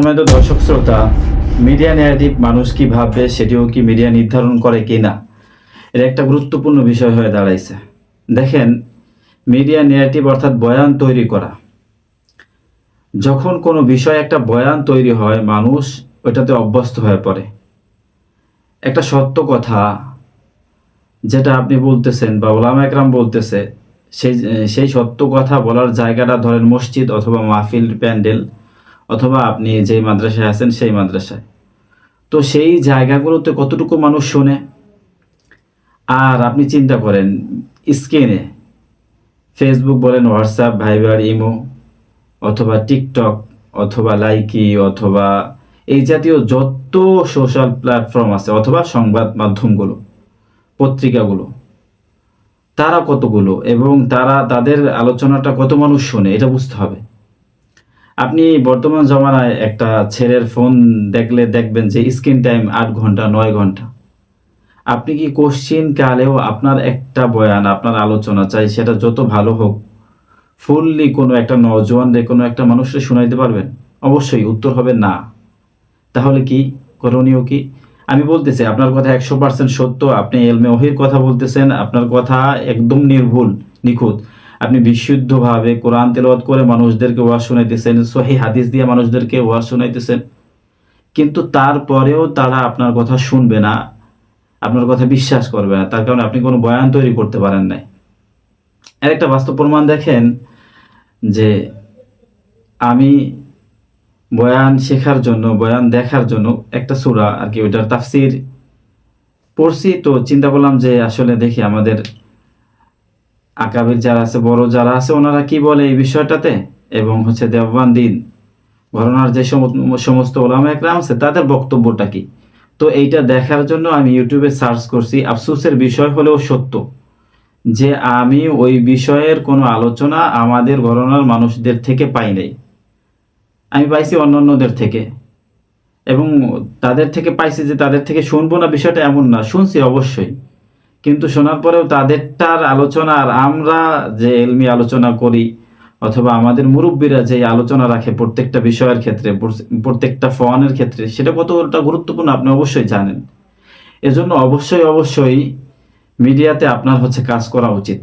সম্মানিত দর্শক শ্রোতা, মিডিয়া ন্যারেটিভ মানুষ কি ভাববে সেটিও কি মিডিয়া নির্ধারণ করে কিনা, এটা একটা গুরুত্বপূর্ণ বিষয় হয়ে দাঁড়াইছে। দেখেন, মিডিয়া ন্যারেটিভ অর্থাৎ বয়ান তৈরি করা, যখন কোনো বিষয় একটা বয়ান তৈরি হয় মানুষ ওইটাতে অভ্যস্ত হয়ে পড়ে। একটা সত্য কথা যেটা আপনি বলতেছেন বা ওলামা একরাম বলতেছে, সেই সেই সত্য কথা বলার জায়গাটা ধরেন মসজিদ অথবা মাহফিল প্যান্ডেল অথবা আপনি যেই মাদ্রাসায় আছেন সেই মাদ্রাসায়। তো সেই জায়গাগুলোতে কতটুকু মানুষ শোনে। আর আপনি চিন্তা করেন, স্ক্রিনে ফেসবুক বলেন, হোয়াটসঅ্যাপ, ভাইবার, ইমো অথবা টিকটক অথবা লাইকি অথবা এই জাতীয় যত সোশ্যাল প্ল্যাটফর্ম আছে অথবা সংবাদ মাধ্যমগুলো, পত্রিকাগুলো, তারা কতগুলো এবং তাদের আলোচনাটা কত মানুষ শোনে এটা বুঝতে হবে। আপনি বর্তমান জমানায় একটা ছেলের ফোন দেখলে দেখবেন যে স্ক্রিন টাইম 8 ঘন্টা 9 ঘন্টা। আপনি কি কোশ্চিন কালেও আপনার একটা বয়ান, আপনার আলোচনা চাই সেটা যত ভালো হোক, ফুললি কোনো একটা নওজোয়ানরে, কোনো একটা মানুষকে শোনাইতে পারবেন? অবশ্যই উত্তর হবে না। তাহলে কি করণীয় কি? আমি বলতেছি আপনার কথা 100% সত্য, আপনি এলমে ওহির কথা বলতেছেন, আপনার কথা একদম নির্ভুল, নিখুঁত। আপনি বিশুদ্ধভাবে কোরআন তেলাওয়াত করে মানুষদেরকে ওয়াজ শোনাইতেছেন, সহিহ হাদিস দিয়ে মানুষদেরকে ওয়াজ শোনাইতেছেন, কিন্তু তারপরেও তারা আপনার কথা শুনবে না, আপনার কথা বিশ্বাস করবে না, তার কারণে আপনি কোনো বয়ান তৈরি করতে পারেন নাই। এর একটা বাস্তব প্রমাণ দেখেন যে আমি বয়ান শেখার জন্য, বয়ান দেখার জন্য একটা সূরা আর কি ওইটার তাফসির পড়ছি। তো চিন্তা করলাম যে আসলে দেখি আমাদের আকাবির যারা আছে, বড় যারা আছে, ওনারা কি বলে এই বিষয়টাতে, এবং হচ্ছে দেওবন্দিন ঘরানার যে সমস্ত ওলামা একরাম আছে তাদের বক্তব্যটা কি। তো এইটা দেখার জন্য আমি ইউটিউবে সার্চ করছি। আফসোসের বিষয় হলেও সত্য যে আমি ওই বিষয়ের কোনো আলোচনা আমাদের ঘরানার মানুষদের থেকে পাই নাই। আমি পাইছি অন্যান্যদের থেকে, এবং তাদের থেকে পাইছি যে তাদের থেকে শুনবো না বিষয়টা এমন না, শুনছি অবশ্যই, কিন্তু শোনার পরেও তাদেরটার আলোচনা আর আমরা যে এলমি আলোচনা করি অথবা আমাদের মুরব্বীরা যে আলোচনা রাখে প্রত্যেকটা বিষয়ের ক্ষেত্রে, প্রত্যেকটা ফোনের ক্ষেত্রে, সেটা কতটা গুরুত্বপূর্ণ আপনি অবশ্যই জানেন। এজন্য অবশ্যই মিডিয়াতে আপনার হচ্ছে কাজ করা উচিত।